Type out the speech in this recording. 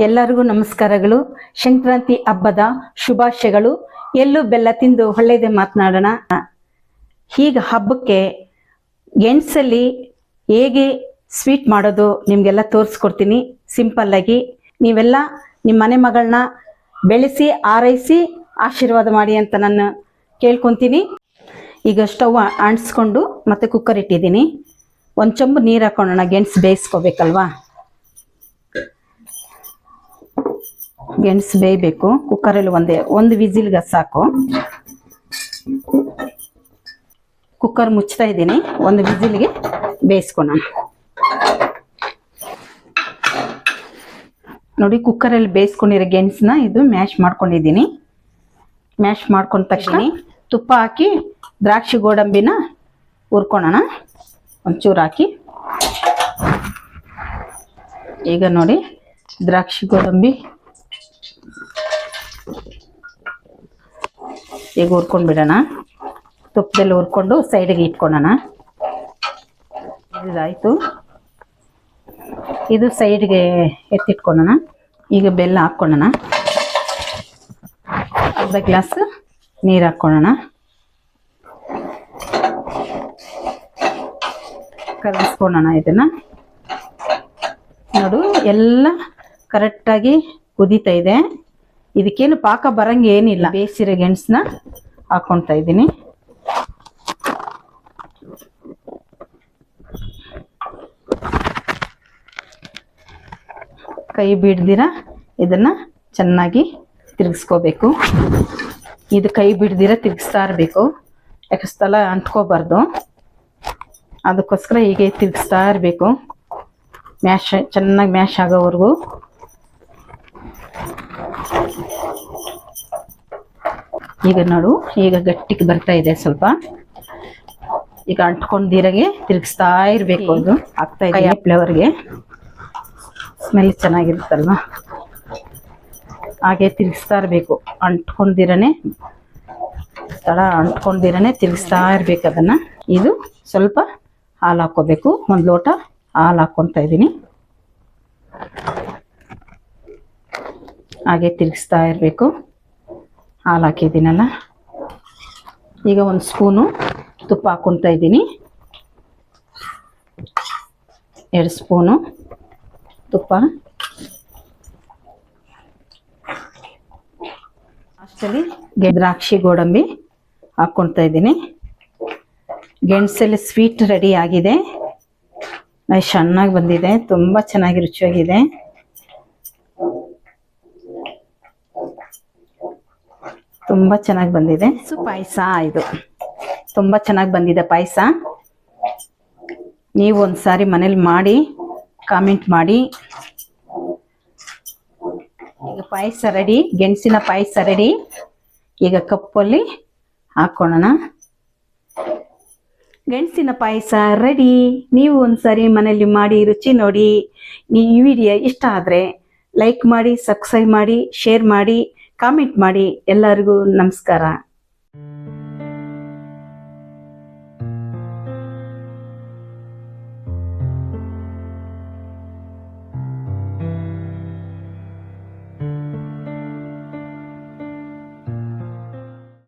ಎಲ್ಲರಿಗೂ ನಮಸ್ಕಾರಗಳು. ಸಂಕ್ರಾಂತಿ ಹಬ್ಬದ ಶುಭಾಶಯಗಳು. ಎಲ್ಲೂ ಬೆಲ್ಲ ತಿಂದು ಒಳ್ಳೆಯದೇ ಮಾತನಾಡೋಣ. ಈಗ ಹಬ್ಬಕ್ಕೆ ಗೆಣಸಲ್ಲಿ ಹೇಗೆ ಸ್ವೀಟ್ ಮಾಡೋದು ನಿಮಗೆಲ್ಲ ತೋರಿಸ್ಕೊಡ್ತೀನಿ. ಸಿಂಪಲ್ ಆಗಿ ನೀವೆಲ್ಲ ನಿಮ್ಮ ಮನೆ ಮಗಳನ್ನ ಬೆಳೆಸಿ ಆರೈಸಿ ಆಶೀರ್ವಾದ ಮಾಡಿ ಅಂತ ನಾನು ಕೇಳ್ಕೊತೀನಿ. ಈಗ ಸ್ಟವ್ ಅಂಟಿಸ್ಕೊಂಡು ಮತ್ತೆ ಕುಕ್ಕರ್ ಇಟ್ಟಿದ್ದೀನಿ. ಒಂದು ಚೊಂಬು ನೀರು ಹಾಕೊಳ್ಳೋಣ. ಗೆಣಸು ಬೇಯಿಸ್ಕೋಬೇಕಲ್ವಾ, ಗೆಣಸು ಬೇಯಬೇಕು. ಕುಕ್ಕರಲ್ಲಿ ಒಂದು ವಿಸಿಲ್ಗೆ ಸಾಕು. ಕುಕ್ಕರ್ ಮುಚ್ತಾ ಇದ್ದೀನಿ. ಒಂದು ವಿಸಿಲ್ಗೆ ಬೇಯಿಸ್ಕೊಳ್ಳೋಣ. ನೋಡಿ, ಕುಕ್ಕರಲ್ಲಿ ಬೇಯಿಸ್ಕೊಂಡಿರೋ ಗೆಣಸನ್ನ ಇದು ಮ್ಯಾಶ್ ಮಾಡ್ಕೊಂಡಿದ್ದೀನಿ. ಮ್ಯಾಶ್ ಮಾಡ್ಕೊಂಡ ತಕ್ಷಣ ತುಪ್ಪ ಹಾಕಿ ದ್ರಾಕ್ಷಿ ಗೋಡಂಬಿನ ಹುರ್ಕೊಳ್ಳೋಣ. ಒಂಚೂರು ಹಾಕಿ ಈಗ ನೋಡಿ ದ್ರಾಕ್ಷಿ ಗೋಡಂಬಿ ಈಗ ಹುರ್ಕೊಂಡು ಬಿಡೋಣ. ತುಪ್ಪದಲ್ಲಿ ಹುರ್ಕೊಂಡು ಸೈಡಿಗೆ ಇಟ್ಕೊಳ್ಳೋಣ. ಇದಾಯಿತು. ಇದು ಸೈಡ್ಗೆ ಎತ್ತಿಟ್ಕೊಳ್ಳೋಣ. ಈಗ ಬೆಲ್ಲ ಹಾಕ್ಕೊಳ್ಳೋಣ. ಅರ್ಧ ಗ್ಲಾಸ್ ನೀರು ಹಾಕ್ಕೊಳ್ಳೋಣ. ಕಲಸ್ಕೊಳ್ಳೋಣ. ಇದನ್ನು ನೋಡು, ಎಲ್ಲ ಕರೆಕ್ಟಾಗಿ ಕುದೀತಾ ಇದೆ. ಇದಕ್ಕೇನು ಪಾಕ ಬರಂಗೆ ಏನಿಲ್ಲ. ಬೇಯಿಸಿರೋ ಗೆಣಸನ್ನ ಹಾಕ್ಕೊಳ್ತಾ ಇದ್ದೀನಿ. ಕೈ ಬಿಡ್ದಿರ ಇದನ್ನ ಚೆನ್ನಾಗಿ ತಿರುಗಿಸ್ಕೋಬೇಕು. ಇದು ಕೈ ಬಿಡ್ದಿರ ತಿರುಗಿಸ್ತಾ ಇರಬೇಕು. ಯಾಕೆ ಸ್ಥಳ ಅಂಟ್ಕೋಬಾರ್ದು. ಅದಕ್ಕೋಸ್ಕರ ಹೀಗೆ ತಿರುಗಿಸ್ತಾ ಇರಬೇಕು. ಚೆನ್ನಾಗಿ ಮ್ಯಾಶ್ ಆಗೋವರೆಗೂ. ಈಗ ನೋಡು, ಈಗ ಗಟ್ಟಿಗೆ ಬರ್ತಾ ಇದೆ ಸ್ವಲ್ಪ. ಈಗ ಅಂಟ್ಕೊಂಡಿರಾಗೆ ತಿರುಗಿಸ್ತಾ ಇರಬೇಕು. ಅದು ಆಗ್ತಾ ಇದೆ ಫ್ಲೇವರ್ಗೆ. ಸ್ಮೆಲ್ ಚೆನ್ನಾಗಿರುತ್ತಲ್ವ, ಹಾಗೆ ತಿರುಗಿಸ್ತಾ ಇರಬೇಕು. ಅಂಟ್ಕೊಂಡಿರನೆ ತಿರುಗಿಸ್ತಾ ಇರಬೇಕು ಅದನ್ನು. ಇದು ಸ್ವಲ್ಪ ಹಾಲು ಹಾಕ್ಕೋಬೇಕು. ಒಂದು ಲೋಟ ಹಾಲು ಹಾಕ್ಕೊತಾ ಇದ್ದೀನಿ. ಹಾಗೆ ತಿರುಗಿಸ್ತಾ ಇರಬೇಕು. ಹಾಲು ಹಾಕಿದ್ದೀನಲ್ಲ. ಈಗ ಒಂದು ಸ್ಪೂನು ತುಪ್ಪ ಹಾಕ್ಕೊತಾ ಇದ್ದೀನಿ. 2 ಸ್ಪೂನು ತುಪ್ಪ. ಅಷ್ಟರಲ್ಲಿ ದ್ರಾಕ್ಷಿ ಗೋಡಂಬಿ ಹಾಕ್ಕೊತಾ ಇದ್ದೀನಿ. ಗೆಣಸಲ್ಲಿ ಸ್ವೀಟ್ ರೆಡಿ ಆಗಿದೆ. ಚೆನ್ನಾಗಿ ಬಂದಿದೆ. ತುಂಬ ಚೆನ್ನಾಗಿ ರುಚಿಯಾಗಿದೆ. ತುಂಬ ಚೆನ್ನಾಗಿ ಬಂದಿದೆ. ಪಾಯಸ ಇದು ತುಂಬ ಚೆನ್ನಾಗಿ ಬಂದಿದೆ ಪಾಯಸ. ನೀವು ಒಂದ್ಸಾರಿ ಮನೇಲಿ ಮಾಡಿ ಕಾಮೆಂಟ್ ಮಾಡಿ. ಈಗ ಪಾಯಸ ರೆಡಿ. ಗೆಣಸಿನ ಪಾಯಸ ರೆಡಿ. ಈಗ ಕಪ್ಪಲ್ಲಿ ಹಾಕೊಳ್ಳೋಣ. ಗೆಣಸಿನ ಪಾಯಸ ರೆಡಿ. ನೀವು ಒಂದ್ಸಾರಿ ಮನೇಲಿ ಮಾಡಿ ರುಚಿ ನೋಡಿ. ಈ ವಿಡಿಯೋ ಇಷ್ಟ ಆದರೆ ಲೈಕ್ ಮಾಡಿ, ಸಬ್ಸ್ಕ್ರೈಬ್ ಮಾಡಿ, ಶೇರ್ ಮಾಡಿ, ಕಾಮೆಂಟ್ ಮಾಡಿ. ಎಲ್ಲರಿಗೂ ನಮಸ್ಕಾರ.